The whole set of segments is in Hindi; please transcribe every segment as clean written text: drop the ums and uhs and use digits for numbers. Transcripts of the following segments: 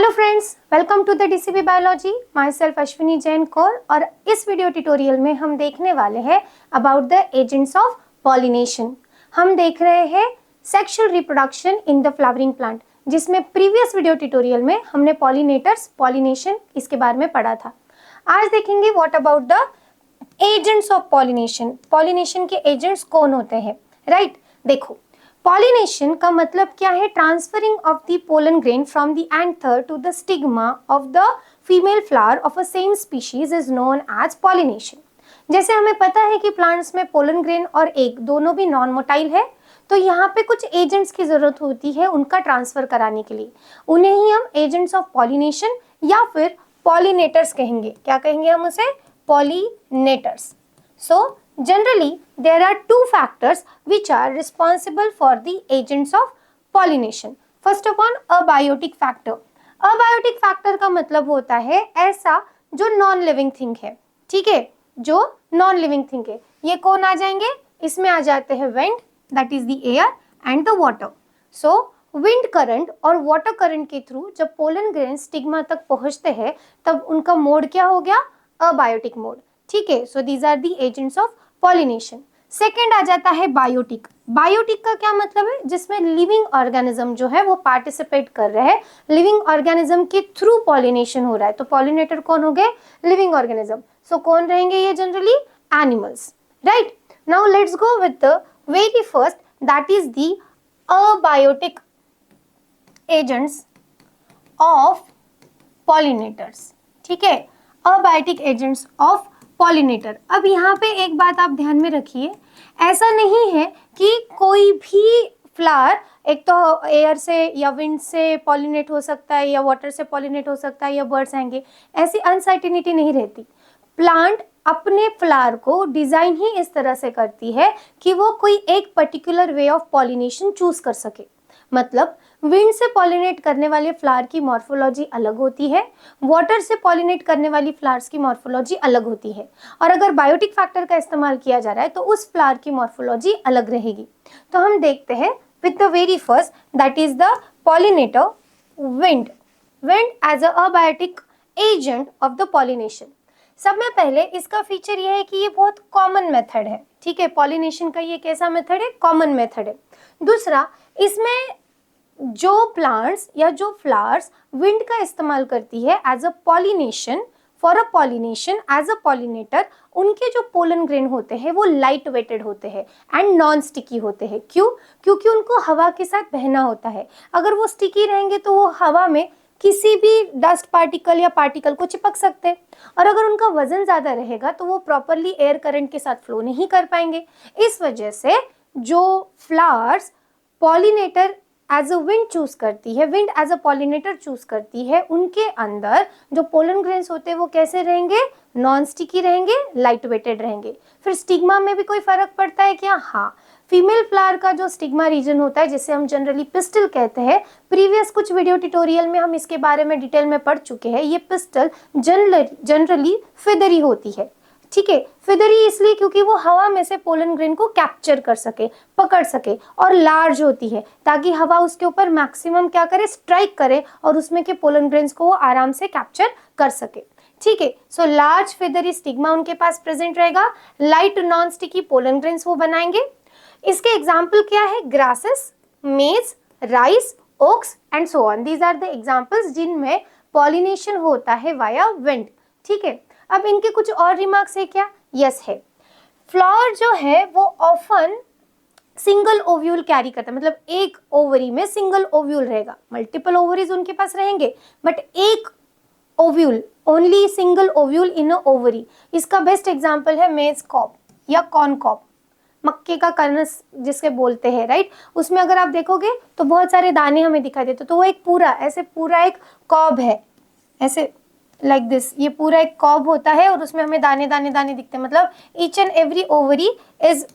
Hello friends, welcome to the DCB biology. Myself Ashwini Jain Kaur. और इस वीडियो ट्यूटोरियल में हम देखने वाले हैं about the agents of pollination. हम देख रहे हैं sexual reproduction in the flowering plant, जिसमें प्रीवियस वीडियो ट्यूटोरियल में हमने पॉलिनेटर्स, पॉलिनेशन इसके बारे में पढ़ा था। आज देखेंगे what about the agents of pollination. Pollination के एजेंट्स कौन होते हैं, राइट? देखो, पॉलिनेशन का मतलब क्या है? Transferring of the pollen grain from the anther to the stigma of the female flower of a same species is known as pollination. जैसे हमें पता है कि प्लांट्स में पोलन ग्रेन और एग दोनों भी नॉन मोटाइल है, तो यहाँ पे कुछ एजेंट्स की जरूरत होती है उनका ट्रांसफर कराने के लिए। उन्हें ही हम एजेंट्स ऑफ पॉलिनेशन या फिर पॉलिनेटर्स कहेंगे। क्या कहेंगे हम उसे? Pollinators. So generally there are two factors which are responsible for the agents of pollination. First of all, abiotic factor. Abiotic factor का मतलब होता है ऐसा जो नॉन लिविंग थिंग है, ठीक है? जो नॉन लिविंग थिंग है, ये कौन आ जाएंगे? इसमें आ जाते हैं wind, that is the air and the water. So wind current और वाटर करंट के थ्रू जब पोलन ग्रेन स्टिग्मा तक पहुंचते हैं तब उनका मोड क्या हो गया? अबायोटिक मोड, ठीक है? So these are the agents of pollination. Second आ जाता है बायोटिक। बायोटिक का क्या मतलब है? जिसमें लिविंग ऑर्गेनिज्म जो है वो पार्टिसिपेट कर रहे हैं, लिविंग ऑर्गेनिज्म के थ्रू पॉलिनेशन हो रहा है। तो पॉलिनेटर कौन हो गए? Living organism. सो कौन रहेंगे ये? Generally animals, right? Now let's go with the very first, that is the abiotic agents of pollinators, ठीक है? Abiotic agents of pollinator. अब यहाँ पे एक बात आप ध्यान में रखिए, ऐसा नहीं है कि कोई भी फ्लावर एक तो एयर से या विंड से पॉलिनेट हो सकता है या वाटर से पॉलिनेट हो सकता है या बर्ड्स आएंगे, ऐसी अनसर्टेनिटी नहीं रहती। प्लांट अपने फ्लावर को डिजाइन ही इस तरह से करती है कि वो कोई एक particular way of pollination choose कर सके। मतलब विंड से पॉलिनेट करने वाले फ्लावर की मॉर्फोलॉजी अलग होती है, वाटर से पॉलिनेट करने वाली फ्लावर्स की मॉर्फोलॉजी अलग होती है, और अगर बायोटिक फैक्टर का इस्तेमाल किया जा रहा है तो उस फ्लावर की मॉर्फोलॉजी अलग रहेगी। तो हम देखते हैं with the very first, that is the pollinator wind. Wind as a abiotic agent of the pollination. सब में पहले इसका फीचर ये है कि ये बहुत कॉमन मेथड है, ठीक है? पॉलिनेशन का ये कैसा मेथड है? कॉमन मेथड है। दूसरा, इसमें जो प्लांट्स या जो फ्लावर्स विंड का इस्तेमाल करती है as a pollination, for a pollination as a pollinator, उनके जो पोलन ग्रेन होते हैं वो लाइट वेटेड होते हैं एंड नॉन स्टिकी होते हैं। क्यों? क्योंकि उनको हवा के साथ बहना होता है। अगर वो स्टिकी रहेंगे तो वो हवा में किसी भी डस्ट पार्टिकल या पार्टिकल को चिपक सकते हैं, और अगर उनका वजन ज्यादा रहेगा तो वो प्रॉपरली एयर करंट के साथ फ्लो नहीं कर पाएंगे। इस वजह से जो flowers pollinator as a wind choose करती है, wind as a pollinator choose करती है, उनके अंदर जो पोलन ग्रेन्स होते हैं वो कैसे रहेंगे? नॉन स्टिकी रहेंगे, लाइट वेटेड रहेंगे। फिर स्टिग्मा में भी कोई फर्क पड़ता है क्या? हाँ, फीमेल फ्लावर का जो स्टिग्मा रीजन होता है, जिसे हम जनरली पिस्टल कहते हैं, प्रीवियस कुछ वीडियो ट्यूटोरियल में हम इसके बारे में डिटेल में पढ़ चुके हैं। ये पिस्टल जनरली फिदरी होती है, ठीक है? फिदरी इसलिए क्योंकि वो हवा में से पोलन ग्रेन को कैप्चर कर सके, पकड़ सके, और लार्ज होती है ताकि हवा उसके ऊपर मैक्सिमम क्या करे? स्ट्राइक करे और उसमें के पोलन ग्रेन्स को वो आराम से कैप्चर कर सके, ठीक है? सो लार्ज फिदरी स्टिग्मा उनके पास प्रेजेंट रहेगा, light non sticky pollen grains वो बनाएंगे। इसके एग्जाम्पल क्या है? Grasses, maize, rice, oaks and so on. These are the examples जिनमें पॉलिनेशन होता है वाया विंड, ठीक है? अब इनके कुछ और रिमार्क्स है क्या? यस है। फ्लावर जो है वो ऑफन सिंगल ओव्यूल कैरी करता है, मतलब एक ओवरी में सिंगल ओव्यूल रहेगा। मल्टीपल ओवरीज उनके पास रहेंगे बट एक ovule, only single ovule in a ovary. इसका बेस्ट एग्जांपल है मेज कॉब या कॉर्न कॉब, मक्के का कनस जिसके बोलते हैं, राइट? उसमें अगर आप देखोगे तो बहुत सारे दाने हमें दिखाई देते, तो वो एक पूरा ऐसे पूरा एक कॉब है, ऐसे लाइक दिस, ये पूरा एक कॉब होता है और उसमें हमें दाने दाने दाने दिखते हैं। मतलब each and every ovary is,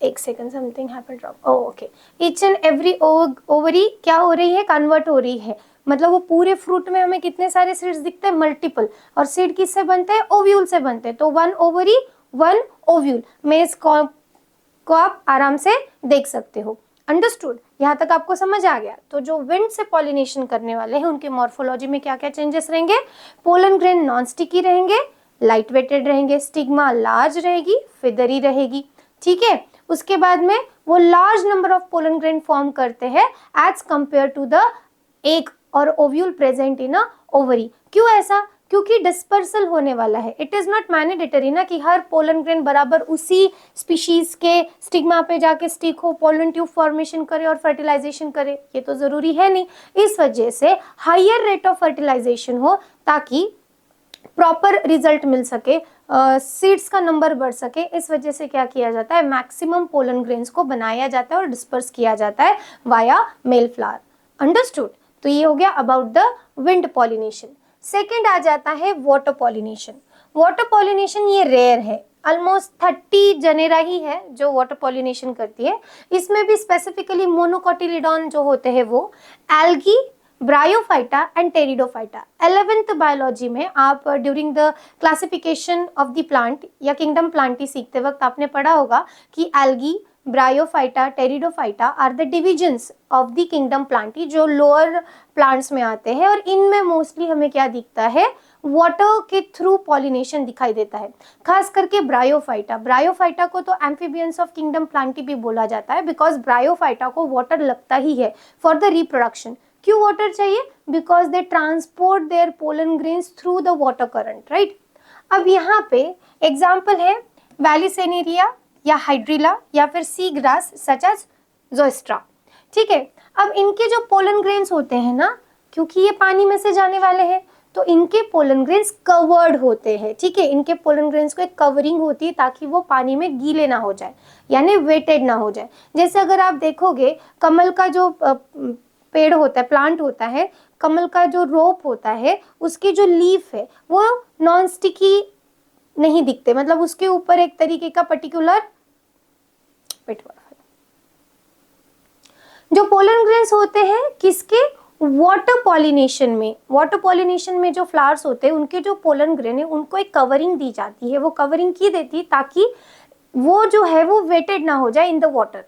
एक second, something happened wrong, oh okay, each and every ovary क्या हो रही है? कन्वर्ट हो रही है। मतलब वो पूरे फ्रूट में हमें कितने सारे सीड्स दिखते हैं? मल्टीपल। और सीड किससे बनते हैं? ओव्यूल से बनते हैं। तो वन ओवरी वन ओव्यूल, मेज को आप आराम से देख सकते हो। अंडरस्टूड? यहाँ तक आपको समझ आ गया। तो जो विंड से पॉलिनेशन करने वाले हैं उनके मॉर्फोलॉजी में क्या क्या चेंजेस रहेंगे? पोलन ग्रेन नॉन स्टिकी रहेंगे, लाइट वेटेड रहेंगे, स्टिग्मा लार्ज रहेगी, फिदरी रहेगी, ठीक है। उसके बाद में वो large number of pollen grain form करते हैं as compared to the egg और ovule present in a ovary. क्यों ऐसा? क्योंकि डिस्पर्सल होने वाला है। इट इज नॉट मैंडेटरी ना कि हर पोलन ग्रेन बराबर उसी स्पीशीज के स्टिग्मा पे जाके स्टिक हो, पोलन ट्यूब फॉर्मेशन करे और फर्टिलाइजेशन करे, ये तो जरूरी है नहीं। इस वजह से हायर रेट ऑफ फर्टिलाइजेशन हो ताकि प्रॉपर रिजल्ट मिल सके, सीड्स का नंबर बढ़ सके। इस वजह से क्या किया जाता है? मैक्सिमम पोलन ग्रेन्स को बनाया जाता है और डिस्पर्स किया जाता है वाया मेल फ्लावर। अंडरस्टूड? तो ये हो गया about the wind pollination. Second आ जाता है वाटर पॉलिनेशन। वाटर पॉलिनेशन ये रेयर है, ऑलमोस्ट 30 जनेरा ही है जो वाटर पॉलिनेशन करती है। इसमें भी स्पेसिफिकली मोनोकोटिलिडॉन जो होते हैं वो algae, bryophyta and pteridophyta. 11th biology में आप during the classification of the plant या किंगडम प्लांटी सीखते वक्त आपने पढ़ा होगा कि algae, bryophyta, pteridophyta are the divisions of the kingdom plantae जो लोअर प्लांट्स में आते हैं, और इनमें मोस्टली हमें क्या दिखता है? वाटर के थ्रू पॉलिनेशन दिखाई देता है, खास करके ब्रायोफाइटा। ब्रायोफाइटा को तो एम्फीबियंस ऑफ किंगडम प्लांटी भी बोला जाता है बिकॉज ब्रायोफाइटा को वाटर लगता ही है फॉर द रिप्रोडक्शन। क्यों वाटर चाहिए? Because they transport their pollen grains through the water current, right. अब यहाँ पे एग्जाम्पल है वैलिसेनेरिया या हाइड्रिला या फिर सी ग्रास सच एज जोस्ट्रा, ठीक है। अब इनके जो पोलन ग्रेन्स होते हैं ना, क्योंकि ये पानी में से जाने वाले हैं तो इनके पोलन ग्रेन्स कवर्ड होते हैं, ठीक है। इनके पोलन ग्रेन्स को एक कवरिंग होती है ताकि वो पानी में गीले ना हो जाए, यानी वेटेड ना हो जाए। जैसे अगर आप देखोगे कमल का जो पेड़ होता है, प्लांट होता है, कमल का जो रोप होता है, उसकी जो लीफ है वो नॉन स्टिकी नहीं दिखते, मतलब उसके ऊपर एक तरीके का पर्टिकुलर जो पोलन ग्रेन्स होते हैं किसके? वाटर पॉलिनेशन में। वाटर पॉलिनेशन में जो फ्लावर्स होते हैं उनके जो पोलन ग्रेन है उनको एक कवरिंग दी जाती है। वो कवरिंग की देती ताकि वो जो है वो वेटेड ना हो जाए इन द वाटर।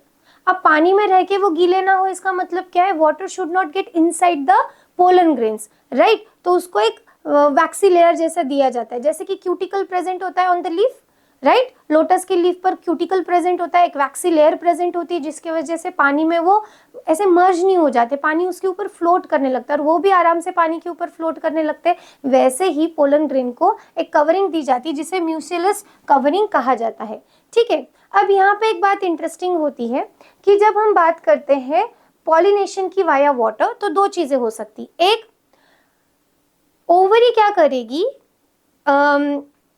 अब पानी में रह के वो गीले ना हो, इसका मतलब क्या है? Water should not get inside the pollen grains, right. तो उसको एक वैक्सी लेयर जैसा दिया जाता है, जैसे कि क्यूटिकल प्रेजेंट होता है on the leaf, right. Lotus की लीफ पर क्यूटिकल प्रेजेंट होता है, एक वैक्सी लेयर प्रेजेंट होती है जिसकी वजह से पानी में वो ऐसे मर्ज नहीं हो जाते, पानी उसके ऊपर फ्लोट करने लगता है और वो भी आराम से पानी के ऊपर फ्लोट करने लगते हैं। वैसे ही पोलन ग्रेन को एक कवरिंग दी जाती है जिसे म्यूसिलस कवरिंग कहा जाता है, ठीक है। अब यहाँ पे एक बात इंटरेस्टिंग होती है कि जब हम बात करते हैं पॉलिनेशन की वाया वाटर तो दो चीजें हो सकती। एक, ओवरी क्या करेगी,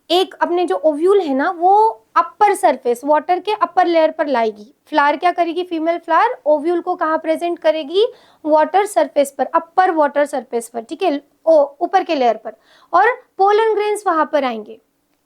एक अपने जो ओव्यूल है ना वो अपर सरफेस वाटर के अपर लेयर पर लाएगी। फ्लावर क्या करेगी? फीमेल फ्लावर ओव्यूल को कहाँ प्रेजेंट करेगी? वाटर सरफेस पर, अपर वाटर सरफेस पर, ठीक है, ऊपर के लेयर पर, और पोलन ग्रेन्स वहां पर आएंगे।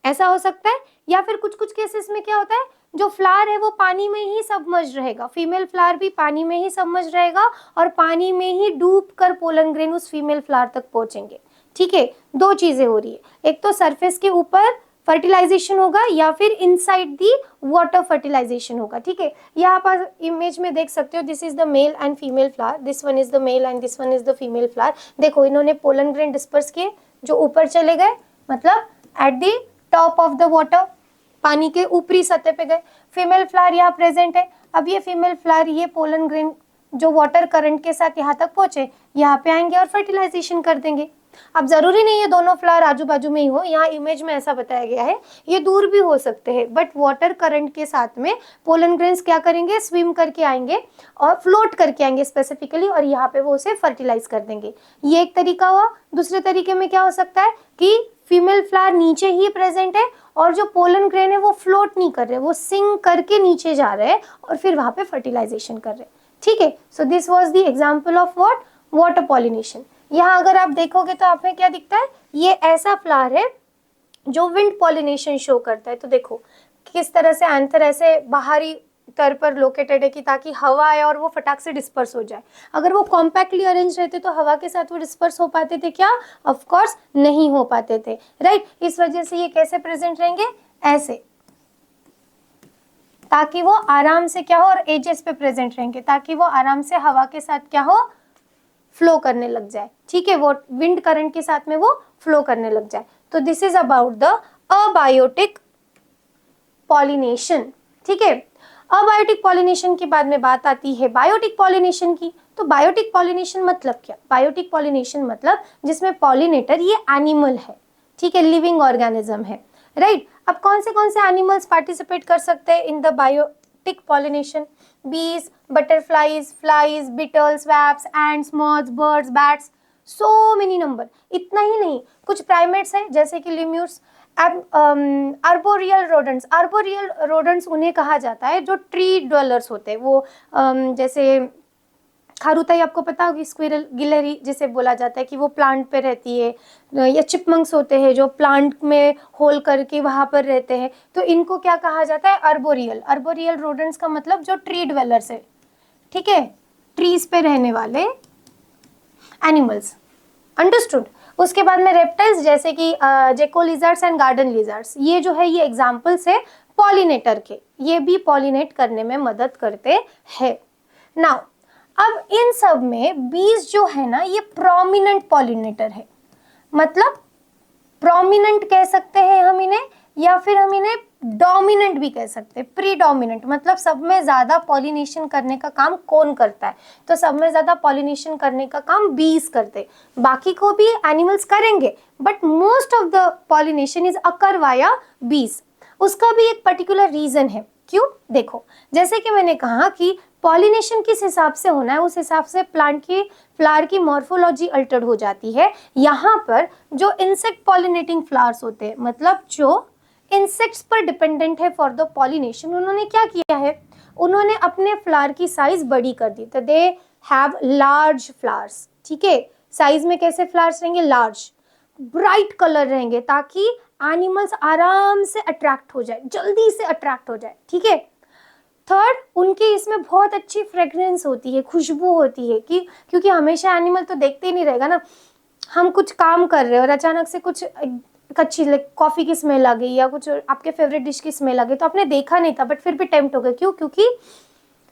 ऐसा हो सकता है। या फिर कुछ कुछ केसेस में क्या होता है, जो फ्लावर है वो पानी में ही सबमर्ज रहेगा, फीमेल फ्लावर भी पानी में ही सबमर्ज रहेगा और पानी में ही डूब कर पोलन ग्रेन उस फीमेल फ्लावर तक पहुंचेंगे, ठीक है। दो चीजें हो रही है, एक तो सरफेस के ऊपर फर्टिलाइजेशन होगा या फिर इनसाइड दी वाटर फर्टिलाइजेशन होगा, ठीक है। यहाँ पर इमेज में देख सकते हो, this is the mail and female flower, this one is the male and this one is the female flower. देखो इन्होंने पोलन ग्रेन डिस्पर्स किए जो ऊपर चले गए, मतलब at the top of the water, पानी के ऊपरी सतह पे गए। फीमेल फ्लावर यहाँ प्रेजेंट है। अब ये फीमेल फ्लावर ये पोलन ग्रेन जो वाटर करंट के साथ यहाँ तक पहुंचे, यहाँ पे आएंगे और फर्टिलाइजेशन कर देंगे। अब जरूरी नहीं है दोनों फ्लावर आजू बाजू में ही हो, यहाँ इमेज में ऐसा बताया गया है, ये दूर भी हो सकते हैं, बट वाटर करंट के साथ में पोलन ग्रेन्स क्या करेंगे? स्विम करके आएंगे और फ्लोट करके आएंगे स्पेसिफिकली, और यहाँ पे वो उसे फर्टिलाइज कर देंगे। ये एक तरीका हुआ। दूसरे तरीके में क्या हो सकता है कि फीमेल फ्लावर नीचे ही प्रेजेंट है और जो पोलन ग्रेन है वो फ्लोट नहीं कर रहे, वो सिंक करके नीचे जा रहे हैं और फिर वहां पे फर्टिलाइजेशन कर रहे हैं, ठीक है। So this was the example of what? Water pollination. यहाँ अगर आप देखोगे तो आप में क्या दिखता है? ये ऐसा फ्लावर है जो विंड पॉलिनेशन शो करता है। तो देखो किस तरह से एंथर ऐसे बाहरी तर पर लोकेटेड है कि ताकि हवा आए और वो फटाक से डिस्पर्स हो जाए। अगर वो कॉम्पैक्टली अरेंज रहते तो हवा के साथ वो डिस्पर्स हो पाते थे क्या? ऑफ कोर्स नहीं हो पाते थे, राइट। इस वजह से ये कैसे प्रेजेंट रहेंगे? ऐसे, ताकि वो आराम से क्या हो, और एजेस पे प्रेजेंट रहेंगे ताकि वो आराम से हवा के साथ क्या हो, फ्लो करने लग जाए। ठीक है, वो विंड करंट के साथ में वो फ्लो करने लग जाए। तो this is about the abiotic pollination. ठीक है, अबायोटिक पॉलिनेशन के बाद में बात आती है बायोटिक पॉलिनेशन की। तो बायोटिक पॉलिनेशन मतलब क्या? बायोटिक पॉलिनेशन मतलब जिसमें पॉलिनेटर ये एनिमल है, ठीक है, लिविंग ऑर्गेनिज्म है, राइट। अब कौन से एनिमल्स पार्टिसिपेट कर सकते हैं in the biotic pollination? Bees, butterflies, flies, beetles, wasps, ants, moths, birds, bats, so many number. इतना ही नहीं, कुछ प्राइमेट्स हैं जैसे कि lemurs, arboreal rodents. Arboreal rodents उन्हें कहा जाता है जो ट्री ड्वेलर्स होते हैं। वो जैसे खारुताई आपको पता होगी, स्क्विरल, गिलहरी जिसे बोला जाता है कि वो प्लांट पे रहती है, या चिपमंक्स होते हैं जो प्लांट में होल करके वहां पर रहते हैं। तो इनको क्या कहा जाता है? अर्बोरियल। अर्बोरियल रोडेंट्स का मतलब जो ट्री ड्वेलर्स है, ठीक है, ट्रीज पे रहने वाले एनिमल्स। अंडरस्टूड। उसके बाद में रेप्टाइल्स जैसे कि जेको लिजर्ड्स एंड गार्डन लिजर्ड्स, ये जो है ये एग्जाम्पल्स है पॉलिनेटर के, ये भी पॉलिनेट करने में मदद करते हैं। नाउ अब इन सब में बीज जो है ना ये प्रोमिनेंट पॉलिनेटर है। मतलब प्रोमिनेंट कह सकते हैं हम इन्हें, या फिर हम इन्हें डोमिनेंट भी कह सकते हैं। प्रीडोमिनेंट मतलब सब में ज्यादा पॉलिनेशन करने का काम कौन करता है? तो सब में ज्यादा पॉलिनेशन करने का काम बीज करते, बाकी को भी एनिमल्स करेंगे, but most of the pollination is occur via बीज। उसका भी एक पर्टिकुलर रीजन है। क्यों? देखो, जैसे कि मैंने कहा कि पॉलिनेशन किस हिसाब से होना है, उस हिसाब से प्लांट की फ्लावर की मॉर्फोलॉजी अल्टर्ड हो जाती है। यहाँ पर जो इंसेक्ट पॉलिनेटिंग फ्लावर्स होते हैं, मतलब जो इंसेक्ट्स पर डिपेंडेंट है फॉर द पॉलिनेशन, उन्होंने क्या किया है? उन्होंने अपने फ्लावर की साइज बड़ी कर दी। तो दे हैव लार्ज फ्लावर्स। ठीक है, साइज में कैसे फ्लावर्स रहेंगे? लार्ज, ब्राइट कलर रहेंगे ताकि एनिमल्स आराम से अट्रैक्ट हो जाए, जल्दी से अट्रैक्ट हो जाए। ठीक है। थर्ड, उनके इसमें बहुत अच्छी फ्रेग्रेंस होती है, खुशबू होती है कि क्योंकि हमेशा एनिमल तो देखते ही नहीं रहेगा ना। हम कुछ काम कर रहे हैं और अचानक से कुछ अच्छी कॉफी की स्मेल आ गई या कुछ आपके फेवरेट डिश की स्मेल आ गई, तो आपने देखा नहीं था बट फिर भी टेम्प्ट हो गए। क्यों? क्योंकि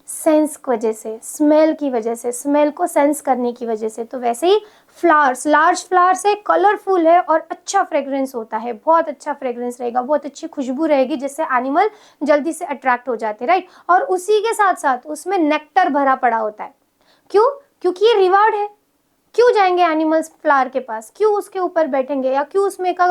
सेंस की वजह से, स्मेल की वजह से, स्मेल को सेंस करने की वजह से। तो वैसे ही फ्लावर्स, लार्ज फ्लावर्स है, कलरफुल है और अच्छा फ्रेग्रेंस होता है, बहुत अच्छा फ्रेग्रेंस रहेगा, बहुत अच्छी खुशबू रहेगी जिससे एनिमल जल्दी से अट्रैक्ट हो जाते हैं, राइट। और उसी के साथ साथ उसमें नेक्टर भरा पड़ा होता है। क्यों? क्योंकि ये रिवार्ड है। क्यों जाएंगे एनिमल्स फ्लावर के पास? क्यों उसके ऊपर बैठेंगे या क्यों उसमें का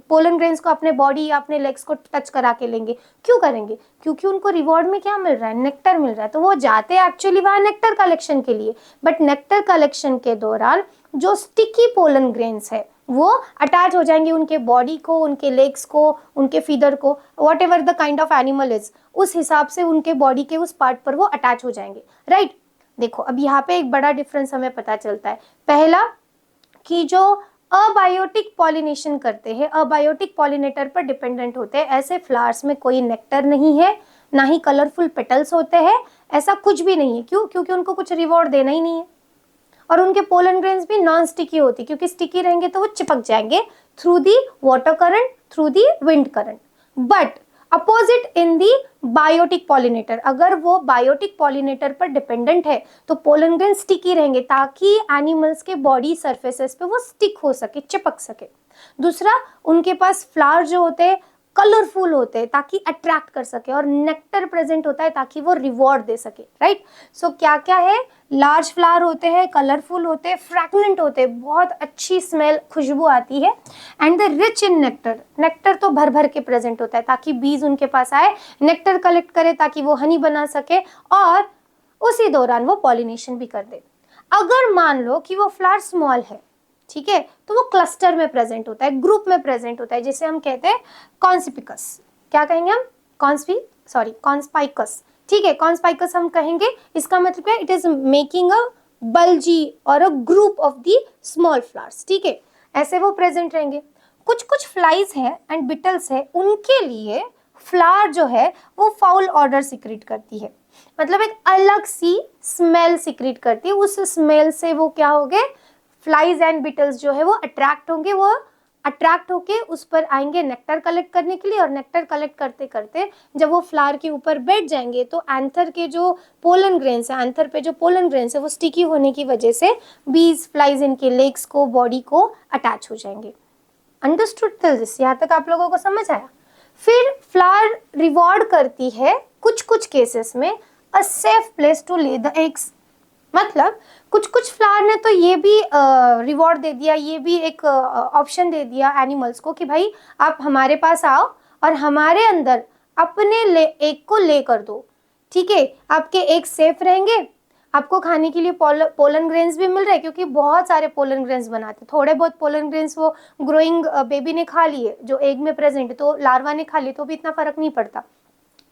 पोलन ग्रेन्स को अपने बॉडी या अपने लेग्स को टच करा के लेंगे? क्यों करेंगे? क्योंकि उनको रिवॉर्ड में क्या मिल रहा है? नेक्टर मिल रहा है। तो वो जाते हैं एक्चुअली वहां नेक्टर कलेक्शन के लिए, बट नेक्टर कलेक्शन के दौरान जो स्टिकी पोलन ग्रेन्स है वो अटैच हो जाएंगे उनके बॉडी को, उनके लेग्स को, उनके फीदर को, what ever the kind of animal is, उस हिसाब से उनके बॉडी के उस पार्ट पर वो अटैच हो जाएंगे, राइट। देखो अब यहाँ पे एक बड़ा डिफरेंस हमें पता चलता है। पहला कि जो अबायोटिक पॉलिनेशन करते हैं, अबायोटिक पॉलिनेटर पर डिपेंडेंट होते हैं, ऐसे फ्लावर्स में कोई नेक्टर नहीं है, ना ही कलरफुल पेटल्स होते हैं, ऐसा कुछ भी नहीं है। क्यों? क्योंकि उनको कुछ रिवॉर्ड देना ही नहीं है। और उनके पोलन ग्रेन्स भी नॉन स्टिकी होती, क्योंकि स्टिकी रहेंगे तो वो चिपक जाएंगे through the water current, through the wind current. But opposite in the biotic pollinator, अगर वो बायोटिक पॉलिनेटर पर डिपेंडेंट है तो पोलन ग्रेन स्टिकी रहेंगे ताकि एनिमल्स के बॉडी सरफेसेस पे वो स्टिक हो सके, चिपक सके। दूसरा, उनके पास फ्लावर जो होते हैं कलरफुल होते हैं ताकि अट्रैक्ट कर सके, और नेक्टर प्रेजेंट होता है ताकि वो रिवॉर्ड दे सके, राइट। सो क्या क्या है? लार्ज फ्लावर होते हैं, कलरफुल होते हैं, फ्रैगनेंट होते हैं, बहुत अच्छी स्मेल, खुशबू आती है। And the rich in nectar, nectar तो भर भर के प्रेजेंट होता है ताकि बीज उनके पास आए, नेक्टर कलेक्ट करे ताकि वो हनी बना सके और उसी दौरान वो पॉलिनेशन भी कर दे। अगर मान लो कि वो फ्लावर स्मॉल है, ठीक है, तो वो क्लस्टर में प्रेजेंट होता है, ग्रुप में प्रेजेंट होता है, जिसे हम कहते हैं कॉन्सिपिकस। क्या कहेंगे हम? कॉन्स्पाइकस। ठीक है, कॉन्स्पाइकस हम कहेंगे। इसका मतलब क्या है? It is making a bulgy और a group of the small flowers. ठीक है, ऐसे वो प्रेजेंट रहेंगे। कुछ कुछ फ्लाइज है एंड बिटल्स है, उनके लिए फ्लावर जो है वो फाउल ऑर्डर सिक्रीट करती है, मतलब एक अलग सी स्मेल सिक्रीट करती है। उस स्मेल से वो क्या हो गए? फ्लाइज एंड बिटल्स जो है वो अट्रैक्ट होंगे, वो अट्रैक्ट होके उस पर आएंगे नेक्टर कलेक्ट करने के लिए, और नेक्टर कलेक्ट करते करते जब वो फ्लावर के ऊपर बैठ जाएंगे तो एंथर के जो पोलन ग्रेन्स है, एंथर पे जो पोलन ग्रेन्स है वो स्टिकी होने की वजह से बीज फ्लाइज इनके लेग्स को, बॉडी को अटैच हो जाएंगे। Understood till this? यहाँ तक आप लोगों को समझ आया? फिर फ्लावर रिवॉर्ड करती है कुछ कुछ केसेस में अ सेफ प्लेस टू ले द एग्स। मतलब कुछ कुछ फ्लावर ने तो ये भी रिवॉर्ड दे दिया, ये भी एक ऑप्शन दे दिया एनिमल्स को कि भाई आप हमारे पास आओ और हमारे अंदर अपने एग को ले कर दो, ठीक है? आपके एग सेफ रहेंगे, आपको खाने के लिए पोलन ग्रेन्स भी मिल रहे हैं, क्योंकि बहुत सारे पोलन ग्रेन्स बनाते हैं। थोड़े बहुत पोलन ग्रेन्स वो ग्रोइंग बेबी ने खा लिए जो एग में प्रेजेंट, तो लार्वा ने खा लिए तो भी इतना फर्क नहीं पड़ता।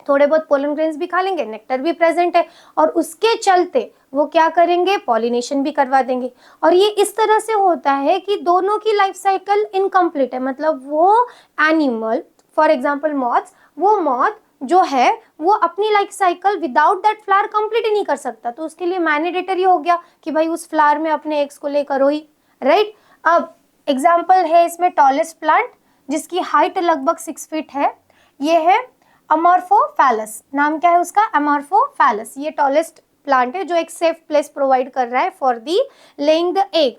थोड़े बहुत पोलन ग्रेन्स भी खा लेंगे, नेक्टर भी प्रेजेंट है, और उसके चलते वो क्या करेंगे, पॉलिनेशन भी करवा देंगे। और ये इस तरह से होता है कि दोनों की लाइफ साइकिल इनकम्प्लीट है। मतलब वो एनिमल, फॉर एग्जाम्पल मॉथ्स, वो मॉथ जो है वो अपनी life cycle without that flower complete ही नहीं कर सकता, तो उसके लिए मैंडेटरी हो गया कि भाई उस फ्लावर में अपने एग्स को लेकर हो ही, राइट? अब एग्जाम्पल है इसमें टॉलेस्ट प्लांट जिसकी हाइट लगभग 6 फीट है, ये है अमॉर्फोफैलस। नाम क्या है उसका? अमॉर्फोफैलस। ये टॉलेस्ट प्लांट है जो एक सेफ प्लेस प्रोवाइड कर रहा है for the laying the egg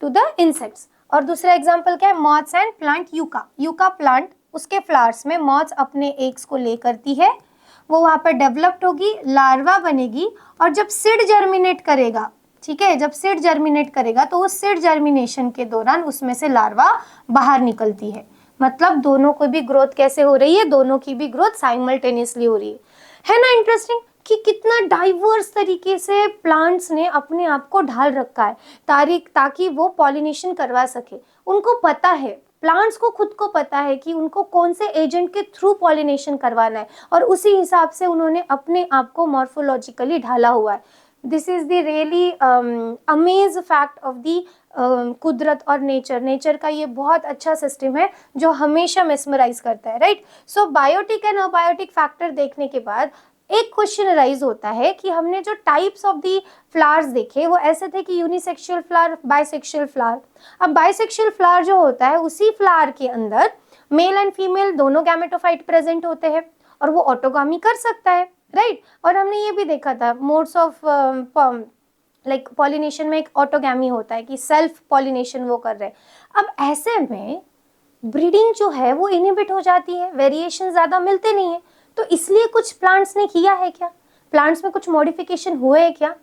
to the insects. और दूसरा एग्जांपल क्या है? Moths and plant yucca. Yucca plant, उसके फ्लावर्स में मॉथ्स अपने एग्स को ले करती है, वो वहाँ पर डेवलप्ड होगी, लार्वा बनेगी, और जब सीड जर्मिनेट करेगा, ठीक है, जब सीड जर्मिनेट करेगा तो उस सीड जर्मिनेशन के दौरान उसमें से लार्वा बाहर निकलती है। मतलब दोनों को भी ग्रोथ कैसे हो रही है? दोनों की भी ग्रोथ साइमल्टेनियसली हो रही है ना? इंटरेस्टिंग कि कितना डाइवर्स तरीके से प्लांट्स ने अपने आप को ढाल रखा है ताकि वो पॉलिनेशन करवा सके। उनको पता है, प्लांट्स को खुद को पता है कि उनको कौन से एजेंट के थ्रू पॉलिनेशन करवाना है, और उसी हिसाब से उन्होंने अपने आप को मॉर्फोलॉजिकली ढाला हुआ है। This is the really amaze fact of the कुदरत और नेचर का ये बहुत अच्छा सिस्टम है जो हमेशा मेस्मराइज करता है, right? So biotic and abiotic factor देखने के बाद एक क्वेश्चन राइज होता है कि हमने जो टाइप्स ऑफ दी फ्लावर्स देखे वो ऐसे थे कि यूनिसेक्सुअल फ्लावर, बाइसेक्सुअल फ्लावर। अब बाइसेक्सुअल फ्लावर जो होता है उसी फ्लावर के अंदर मेल एंड फीमेल दोनों गैमेटोफाइट प्रेजेंट होते हैं और वो ऑटोगामी कर सकता है, राइट? और हमने ये भी देखा था मोड्स ऑफ लाइक पॉलिनेशन में एक ऑटोगैमी होता है कि सेल्फ पॉलिनेशन वो कर रहे हैं। अब ऐसे में ब्रीडिंग जो है वो इनहिबिट हो जाती है, वेरिएशन ज़्यादा मिलते नहीं है, तो इसलिए कुछ प्लांट्स ने किया है क्या? प्लांट्स में कुछ मॉडिफिकेशन हुए हैं क्या?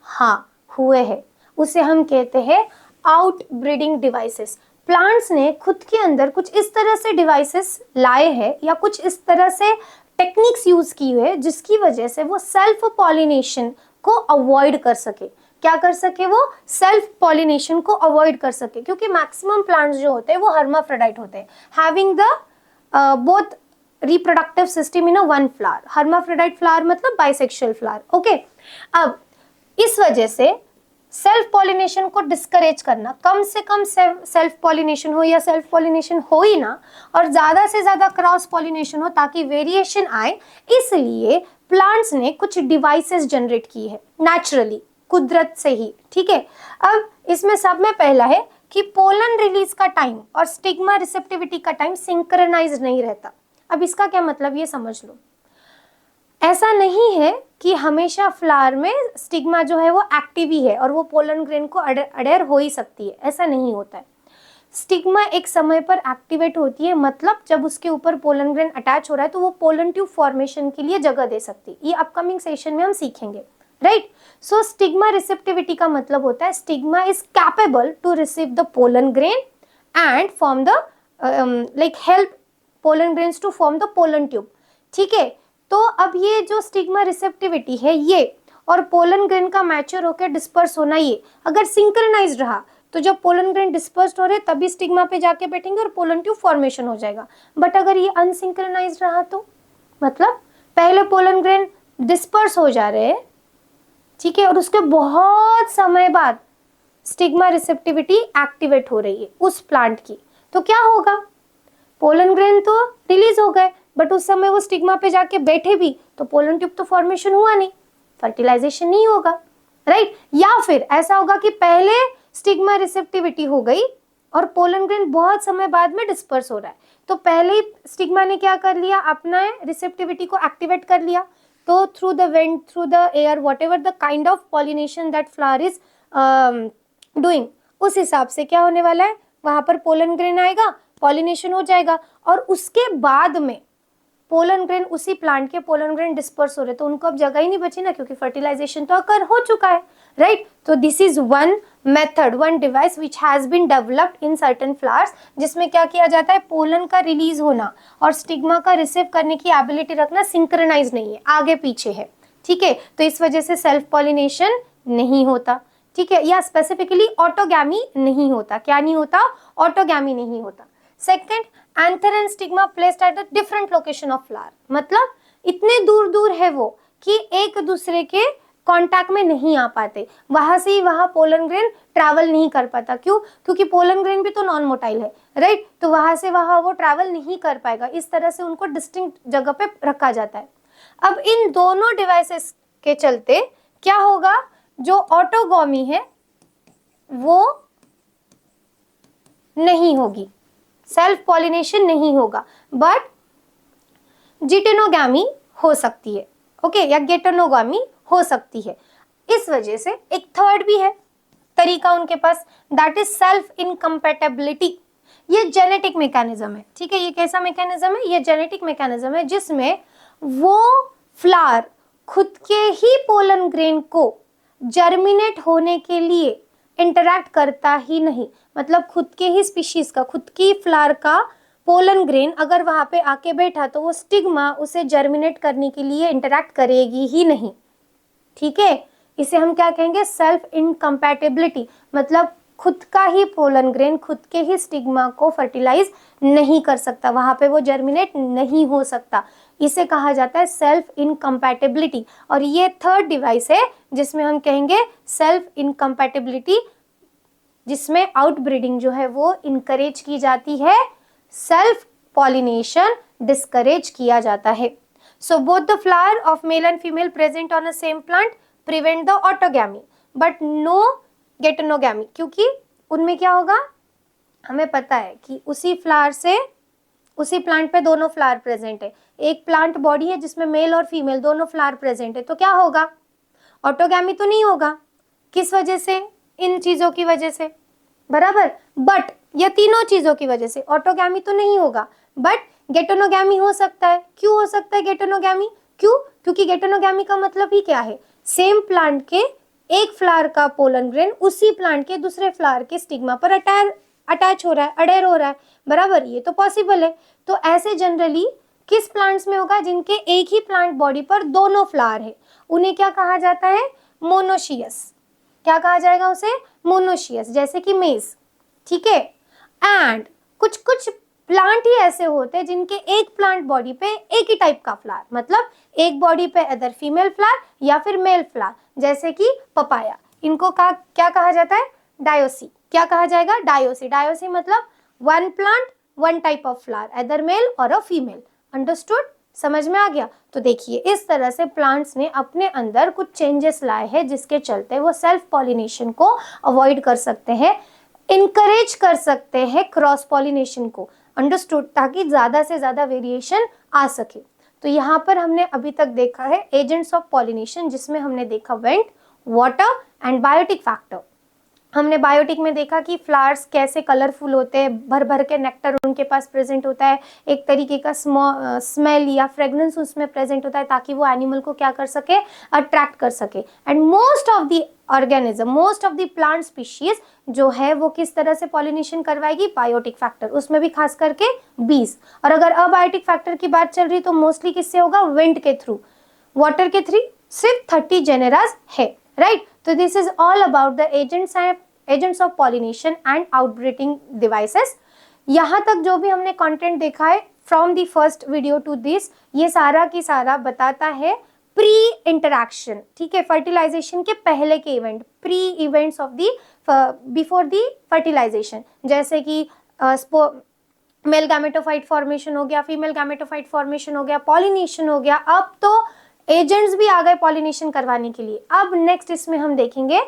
हाँ, हुए हैं। उसे हम कहते हैं आउट ब्रीडिंग डिवाइसेस। प्लांट्स ने खुद के अंदर कुछ इस तरह से डिवाइसेस लाए हैं या कुछ इस तरह से टेक्निक्स यूज की हुए जिसकी वजह से वो सेल्फ पॉलिनेशन को अवॉइड कर सके। क्या कर सके? वो सेल्फ पॉलिनेशन को अवॉइड कर सके, क्योंकि मैक्सिमम प्लांट्स जो होते हैं वो हर्माफ्रोडाइट होते हैं, having the both reproductive system in a one flower. Hermaphrodite flower मतलब बाइसेक्सुअल फ्लावर, ओके? अब इस वजह से सेल्फ पॉलिनेशन को डिस्करेज करना, कम से कम सेल्फ पॉलिनेशन हो या सेल्फ पॉलिनेशन हो ही ना, और ज्यादा से ज्यादा क्रॉस पॉलिनेशन हो ताकि वेरिएशन आए, इसलिए प्लांट्स ने कुछ डिवाइसेस जनरेट की है नेचुरली, कुदरत से ही, ठीक है? अब इसमें सब में पहला है कि पोलन रिलीज का टाइम और स्टिग्मा रिसेप्टिविटी का टाइम सिंक्रोनाइज नहीं रहता। अब इसका क्या मतलब ये समझ लो। ऐसा नहीं है कि हमेशा फ्लावर में स्टिग्मा जो है वो एक्टिव ही है और वो पोलन ग्रेन को अडेयर हो ही सकती है, ऐसा नहीं होता है। स्टिग्मा एक समय पर एक्टिवेट होती है, मतलब जब उसके ऊपर पोलन ग्रेन अटैच हो रहा है तो वो पोलन ट्यूब फॉर्मेशन के लिए जगह दे सकती है। ये अपकमिंग सेशन में हम सीखेंगे, राइट? सो स्टिग्मा रिसेप्टिविटी का मतलब होता है stigma is capable to receive the pollen grain and form the like help pollen grains to form the pollen tube, ठीक है? तो अब ये जो स्टिग्मा रिसेप्टिविटी है ये और पोलन ग्रेन का मैच्योर होकर डिस्पर्स होना, ये अगर सिंक्रोनाइज्ड रहा तो जब पोलन ग्रेन डिस्पर्स्ड हो रहे तभी स्टिग्मा पे जाके बैठेंगे और पोलन ट्यूब फॉर्मेशन हो जाएगा। बट अगर ये अनसिंक्रोनाइज्ड रहा तो मतलब पहले पोलन ग्रेन डिस्पर्स हो जा रहे हैं, ठीक है, और उसके बहुत समय बाद स्टिग्मा रिसेप्टिविटी एक्टिवेट हो रही है उस प्लांट की, तो क्या होगा? पोलन ग्रेन तो रिलीज हो गए बट उस समय वो स्टिग्मा पे जाके बैठे भी तो पोलन ट्यूब तो फॉर्मेशन हुआ नहीं, फर्टिलाइजेशन नहीं होगा, राइट? या फिर ऐसा होगा कि पहले स्टिग्मा रिसेप्टिविटी हो गई और पोलन ग्रेन बहुत समय बाद में डिस्पर्स हो रहा है। तो पहले ही स्टिग्मा ने क्या कर लिया, अपना रिसेप्टिविटी को एक्टिवेट कर लिया। तो through the wind, through the air, whatever the kind of pollination that flower is doing, उस हिसाब से क्या होने वाला है, वहां पर पोलन ग्रेन आएगा, पॉलिनेशन हो जाएगा। और उसके बाद में पोलन ग्रेन, उसी प्लांट के पोलन ग्रेन डिस्पर्स हो रहे, तो उनको अब जगह ही नहीं बची ना, क्योंकि फर्टिलाइजेशन तो अकर हो चुका है, राइट। तो this is one method, one device which has been developed in certain flowers, जिसमें क्या किया जाता है, पोलन का रिलीज होना और स्टिग्मा का रिसीव करने की एबिलिटी रखना सिंक्रोनाइज नहीं है, आगे पीछे है, ठीक है। तो इस वजह से सेल्फ पॉलिनेशन नहीं होता, ठीक है, या स्पेसिफिकली ऑटोगैमी नहीं होता। क्या नहीं होता, ऑटोगैमी नहीं होता। Second, anther and stigma placed at the different location of flower, मतलब इतने दूर दूर है वो कि एक दूसरे के कांटेक्ट में नहीं आ पाते, वहां से ही वहां पोलन ग्रेन ट्रैवल नहीं कर पाता। क्यों, क्योंकि पोलन ग्रेन भी तो नॉन मोटाइल है, राइट। तो वहां से वहां वो ट्रैवल नहीं कर पाएगा, इस तरह से उनको डिस्टिंक्ट जगह पे रखा जाता है। अब इन दोनों डिवाइसेस के चलते क्या होगा, जो ऑटोगॉमी है वो नहीं होगी, सेल्फ पॉलिनेशन नहीं होगा, बट जिटेनोगैमी हो सकती है, ओके, या गेटोनोगामी हो सकती है। इस वजह से एक थर्ड भी है तरीका उनके पास, दैट इज सेल्फ इनकम्पैटिबिलिटी। ये जेनेटिक मैकेनिज्म है, ठीक है। ये कैसा मैकेनिज्म है, ये जेनेटिक मैकेनिज्म है जिसमें वो फ्लावर खुद के ही पोलन ग्रेन को जर्मिनेट होने के लिए इंटरैक्ट करता ही नहीं, मतलब खुद के ही स्पीशीज का, खुद की फ्लावर का पोलन ग्रेन अगर वहां पे आके बैठा तो वो स्टिग्मा उसे जर्मिनेट करने के लिए इंटरैक्ट करेगी ही नहीं, ठीक है। इसे हम क्या कहेंगे, सेल्फ इनकम्पैटिबिलिटी, मतलब खुद का ही पोलन ग्रेन खुद के ही स्टिग्मा को फर्टिलाइज नहीं कर सकता, वहां पे वो जर्मिनेट नहीं हो सकता, इसे कहा जाता है सेल्फ इनकम्पैटिबिलिटी। और ये थर्ड डिवाइस है जिसमें हम कहेंगे सेल्फ इनकम्पैटिबिलिटी, जिसमें आउटब्रीडिंग जो है वो इनकरेज की जाती है, सेल्फ पॉलिनेशन डिस्करेज किया जाता है। So both the flower of male and female present on a same plant prevent the autogamy but no geitonogamy, क्योंकि उनमें क्या होगा, हमें पता है कि उसी फ्लावर से, उसी प्लांट पे दोनों फ्लावर प्रेजेंट है, एक प्लांट बॉडी है जिसमें मेल और फीमेल दोनों फ्लावर प्रेजेंट है, तो क्या होगा, ऑटोगैमी तो नहीं होगा। किस वजह से, इन चीजों की वजह से, बराबर। बट ये तीनों चीजों की वजह से ऑटोगैमी तो नहीं होगा, बट गेटोनोगैमी हो सकता है। क्यों हो सकता है गेटोनोगैमी, क्यों, क्योंकि गेटोनोगैमी का मतलब ही क्या है, सेम प्लांट के एक फ्लावर का पोलन ग्रेन उसी प्लांट के दूसरे फ्लावर के स्टिग्मा पर अटैच हो रहा है, अडेर हो रहा है, बराबर, ये तो पॉसिबल है। तो ऐसे जनरली किस प्लांट्स में होगा, जिनके एक ही प्लांट बॉडी पर दोनों फ्लावर है, उन्हें क्या कहा जाता है, मोनोशियस। क्या कहा जाएगा उसे, मोनोशियस, जैसे कि मेज, ठीक है। एंड कुछ कुछ प्लांट ही ऐसे होते हैं जिनके एक प्लांट बॉडी पे एक ही टाइप का फ्लावर, मतलब एक बॉडी पे अदर फीमेल फ्लावर या फिर मेल फ्लावर, जैसे कि पपाया, इनको क्या कहा जाता है, डायोसी। क्या कहा जाएगा, डायोसी। डायोसी मतलब one plant one type of flower, other male और अ फीमेल। अंडरस्टूड, समझ में आ गया। तो देखिए इस तरह से प्लांट्स ने अपने अंदर कुछ चेंजेस लाए हैं जिसके चलते वो सेल्फ पॉलिनेशन को अवॉइड कर सकते हैं, इनकरेज कर सकते हैं क्रॉस पॉलिनेशन को। अंडरस्टूड, ताकि ज्यादा से ज्यादा वेरिएशन आ सके। तो यहाँ पर हमने अभी तक देखा है एजेंट्स ऑफ पॉलिनेशन, जिसमें हमने देखा wind, water and biotic factor. हमने बायोटिक में देखा कि फ्लावर्स कैसे कलरफुल होते हैं, भर भर के नेक्टर उनके पास प्रेजेंट होता है, एक तरीके का स्मेल या फ्रेग्रेंस उसमें प्रेजेंट होता है ताकि वो एनिमल को क्या कर सके, अट्रैक्ट कर सके। And most of the organism, most of the plant species जो है वो किस तरह से पॉलिनेशन करवाएगी, बायोटिक फैक्टर, उसमें भी खास करके बीज। और अगर अबायोटिक फैक्टर की बात चल रही तो मोस्टली किससे होगा, विंड के थ्रू। वाटर के थ्रू सिर्फ 30 जेनेरास है, राइट। तो this is all about the agents of pollination and outbreeding devices. यहाँ तक जो भी हमने कंटेंट देखा है from the first video to this, ये सारा की सारा बताता है प्री इंटरैक्शन, ठीक है, फर्टिलाइजेशन के पहले के event, pre events of the before the fertilisation, जैसे कि मेल गैमेटोफाइट फॉर्मेशन हो गया, फीमेल गैमेटोफाइट फॉर्मेशन हो गया, पॉलिनेशन हो गया। अब तो एजेंट्स भी आ गए पॉलिनेशन करवाने के लिए। अब नेक्स्ट इसमें हम देखेंगे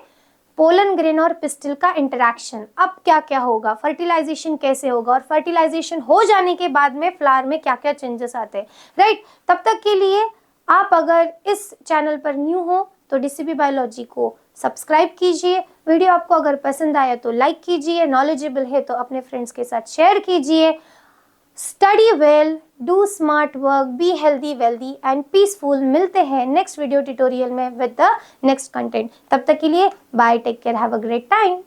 पोलन ग्रेन और पिस्टिल का इंटरेक्शन, अब क्या क्या होगा, फर्टिलाइजेशन कैसे होगा, और फर्टिलाइजेशन हो जाने के बाद में फ्लावर में क्या क्या चेंजेस आते हैं, राइट। तब तक के लिए आप अगर इस चैनल पर न्यू हो तो डीसीबी बायोलॉजी को सब्सक्राइब कीजिए। वीडियो आपको अगर पसंद आया तो लाइक कीजिए, नॉलेजेबल है तो अपने फ्रेंड्स के साथ शेयर कीजिए। Study well, do smart work, be healthy, wealthy and peaceful. मिलते हैं नेक्स्ट वीडियो ट्यूटोरियल में विद द नेक्स्ट कंटेंट। तब तक के लिए bye, take care, have a great time.